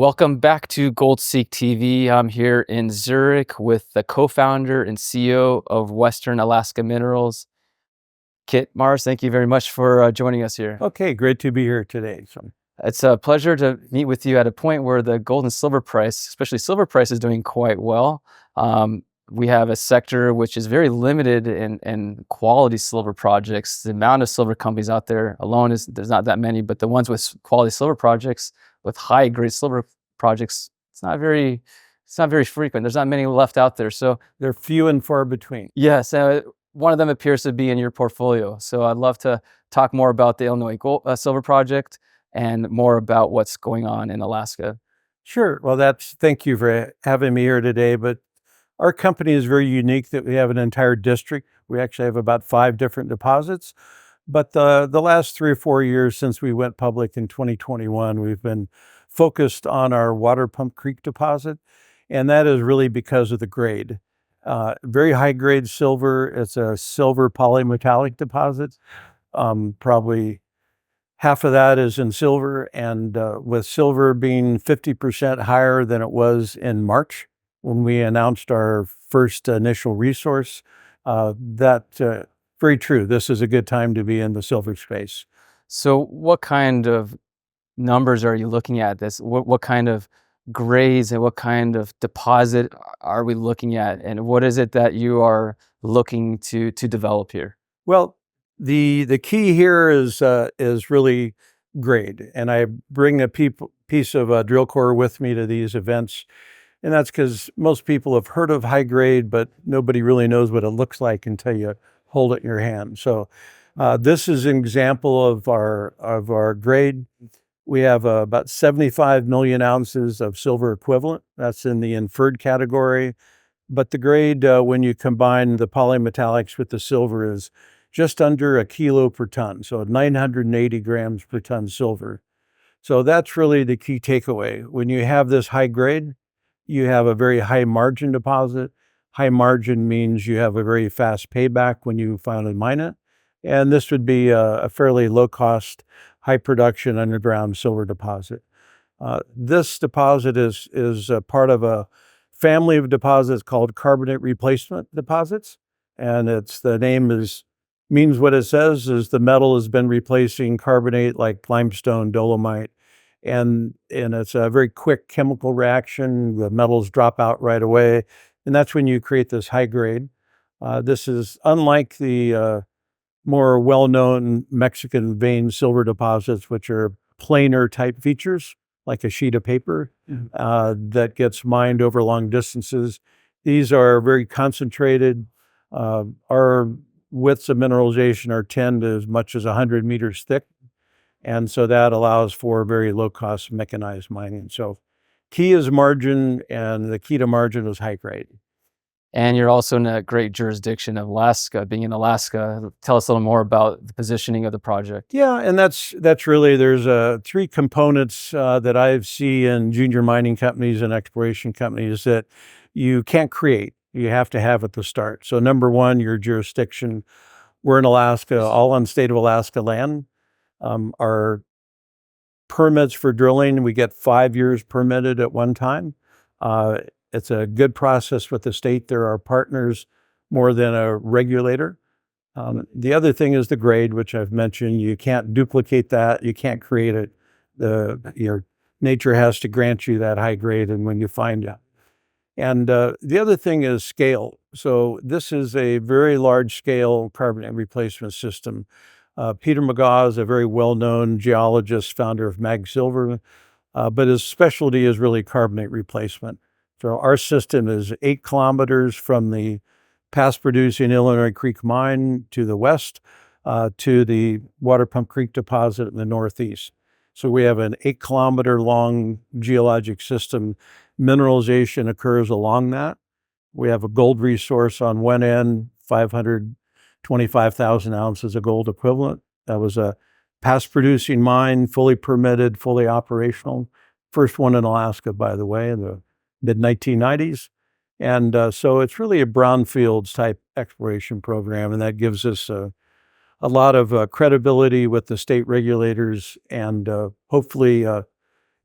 Welcome back to GoldSeek TV. I'm here in Zurich with the co-founder and CEO of Western Alaska Minerals, Kit Mars. Thank you very much for joining us here. Okay, great to be here today. It's a pleasure to meet with you at a point where the gold and silver price, especially silver price, is doing quite well. We have a sector which is very limited in quality silver projects. The amount of silver companies out there alone there's not that many, but the ones with quality silver projects, with high grade silver projects, it's not very frequent. There's not many left out there. So they're few and far between. yes, one of them appears to be in your portfolio. So I'd love to talk more about the Illinois silver project and more about what's going on in Alaska. Sure. Well, thank you for having me here today. But our company is very unique that we have an entire district. We actually have about 5 different deposits. But the last 3 or 4 years since we went public in 2021, we've been focused on our Waterpump Creek deposit. And that is really because of the grade. Very high grade silver. It's a silver polymetallic deposit. Probably half of that is in silver, and with silver being 50% higher than it was in March when we announced our first initial resource, very true. This is a good time to be in the silver space. So what kind of numbers are you looking at this? What kind of grades and what kind of deposit are we looking at? And what is it that you are looking to develop here? Well, the key here is really grade. And I bring a piece of drill core with me to these events. And that's because most people have heard of high grade, but nobody really knows what it looks like until you hold it in your hand. So this is an example of our grade. We have about 75 million ounces of silver equivalent. That's in the inferred category. But the grade, when you combine the polymetallics with the silver, is just under a kilo per ton. So 980 grams per ton silver. So that's really the key takeaway. When you have this high grade, you have a very high margin deposit. High margin means you have a very fast payback when you finally mine it. And this would be a fairly low cost, high production underground silver deposit. This deposit is a part of a family of deposits called carbonate replacement deposits. And the name means what it says, is the metal has been replacing carbonate like limestone, dolomite. And it's a very quick chemical reaction. The metals drop out right away. And that's when you create this high grade. This is unlike the more well-known Mexican vein silver deposits, which are planar type features, like a sheet of paper that gets mined over long distances. These are very concentrated. Our widths of mineralization are 10 to as much as 100 meters thick. And so that allows for very low cost mechanized mining. So key is margin, and the key to margin is high grade. And you're also in a great jurisdiction of Alaska. Being in Alaska, tell us a little more about the positioning of the project. Yeah, and that's really, there's 3 components that I see in junior mining companies and exploration companies that you can't create. You have to have at the start. So number 1, your jurisdiction. We're in Alaska, all on state of Alaska land. Our permits for drilling, we get 5 years permitted at one time. It's a good process with the state. They're our partners more than a regulator. The other thing is the grade, which I've mentioned. You can't duplicate that. You can't create it. Your nature has to grant you that high grade, and when you find it. And the other thing is scale. So this is a very large scale carbonate replacement system. Peter McGaw is a very well-known geologist, founder of Mag Silver, but his specialty is really carbonate replacement. So our system is 8 kilometers from the past-producing Illinois Creek mine to the west to the Waterpump Creek deposit in the northeast. So we have an 8-kilometer long geologic system. Mineralization occurs along that. We have a gold resource on one end, 525,000 ounces of gold equivalent. That was a past producing mine, fully permitted, fully operational. First one in Alaska, by the way, in the mid-1990s. And so it's really a brownfields type exploration program, and that gives us a lot of credibility with the state regulators, and hopefully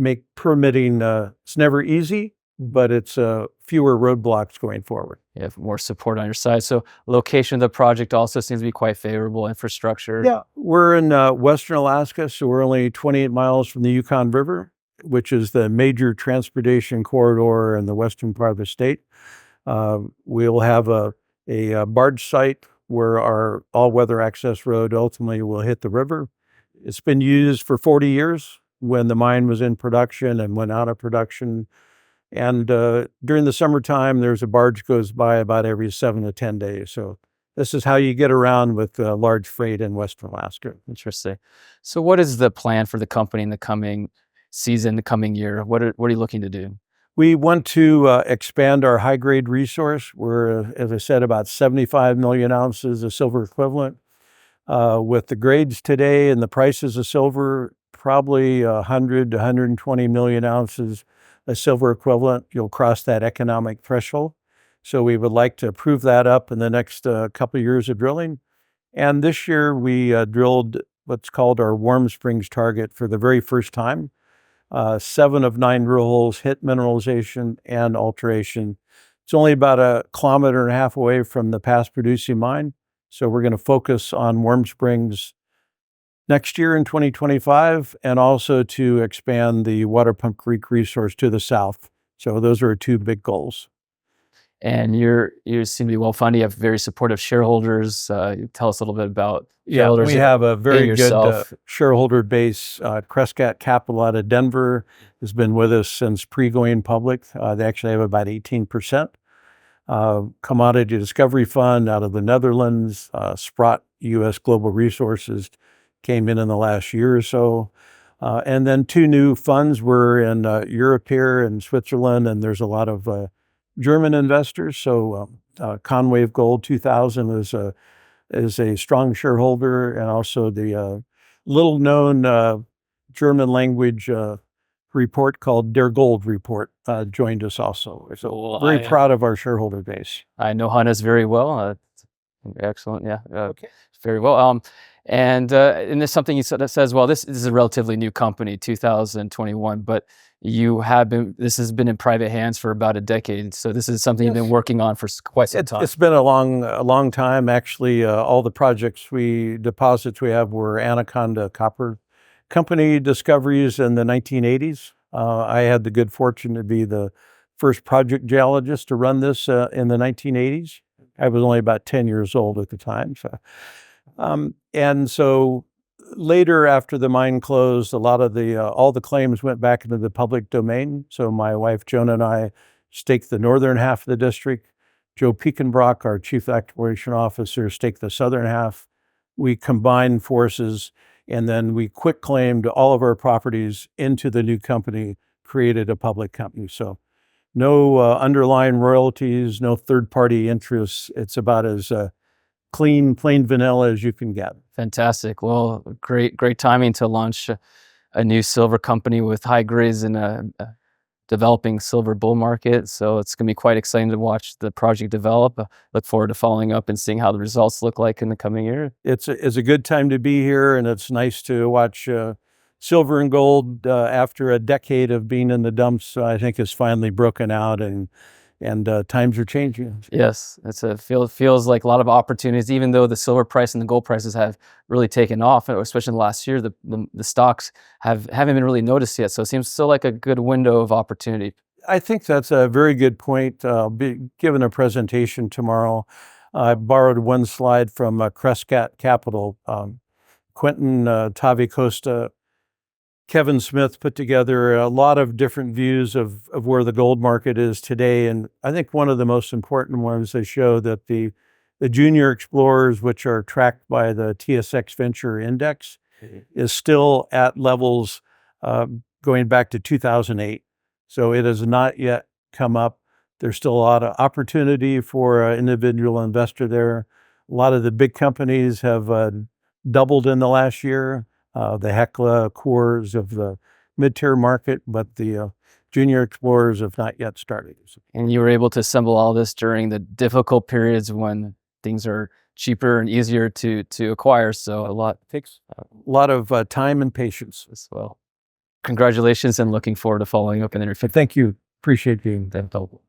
make permitting, it's never easy, but it's fewer roadblocks going forward. You have more support on your side. So location of the project also seems to be quite favorable. Infrastructure. Yeah, we're in Western Alaska, so we're only 28 miles from the Yukon River, which is the major transportation corridor in the western part of the state. We'll have a barge site where our all-weather access road ultimately will hit the river. It's been used for 40 years when the mine was in production and went out of production. And during the summertime, there's a barge goes by about every 7 to 10 days. So this is how you get around with large freight in Western Alaska. Interesting. So what is the plan for the company in the coming season, the coming year? What are you looking to do? We want to expand our high-grade resource. We're, as I said, about 75 million ounces of silver equivalent. With the grades today and the prices of silver, probably 100 to 120 million ounces of silver equivalent, you'll cross that economic threshold. So we would like to prove that up in the next couple of years of drilling. And this year we drilled what's called our Warm Springs target for the very first time. 7 of 9 drill holes hit mineralization and alteration. It's only about 1.5 kilometers away from the past producing mine. So we're going to focus on Warm Springs next year in 2025, and also to expand the Waterpump Creek resource to the south. So those are our 2 big goals. And you seem to be well funded. You have very supportive shareholders. Tell us a little bit about shareholders. We have a very good shareholder base. Crescat Capital out of Denver has been with us since pre-going public. They actually have about 18%. Commodity Discovery Fund out of the Netherlands, Sprott U.S. Global Resources came in the last year or so. And then 2 new funds were in Europe here and Switzerland, and there's a lot of German investors. So Conwave Gold 2000 is a strong shareholder, and also the little-known German language report called Der Gold Report joined us also. So very proud of our shareholder base. I know Hannes very well. Excellent, yeah. Okay. Very well. And there's something you said that says, well, this is a relatively new company, 2021, but this has been in private hands for about a decade. So this is something you've been working on for quite some time. It's been a long time. Actually, all the deposits we have were Anaconda Copper Company discoveries in the 1980s. I had the good fortune to be the first project geologist to run this in the 1980s. I was only about 10 years old at the time. And so later, after the mine closed, a lot of all the claims went back into the public domain. So my wife, Joan, and I staked the northern half of the district. Joe Pekenbrock, our chief exploration officer, staked the southern half. We combined forces, and then we quit claimed all of our properties into the new company, created a public company. So no underlying royalties, no third-party interests. It's about as clean, plain vanilla as you can get. Fantastic. Well, great timing to launch a new silver company with high grades in a developing silver bull market. So it's going to be quite exciting to watch the project develop. Look forward to following up and seeing how the results look like in the coming year. It's a good time to be here, and it's nice to watch silver and gold after a decade of being in the dumps. I think it's finally broken out, and times are changing. Yes, feels like a lot of opportunities, even though the silver price and the gold prices have really taken off, especially in the last year. The stocks haven't been really noticed yet, so it seems still like a good window of opportunity. I think that's a very good point. I'll be giving a presentation tomorrow. I borrowed one slide from Crescat Capital. Quentin Tavi Costa, Kevin Smith put together a lot of different views of where the gold market is today. And I think one of the most important ones, they show that the junior explorers, which are tracked by the TSX Venture Index, is still at levels going back to 2008. So it has not yet come up. There's still a lot of opportunity for an individual investor there. A lot of the big companies have doubled in the last year. The Hecla cores of the mid-tier market, but the junior explorers have not yet started. And you were able to assemble all this during the difficult periods when things are cheaper and easier to acquire. So takes a lot of time and patience as well. Congratulations, and looking forward to following up in the near So future. thank you. Appreciate being available.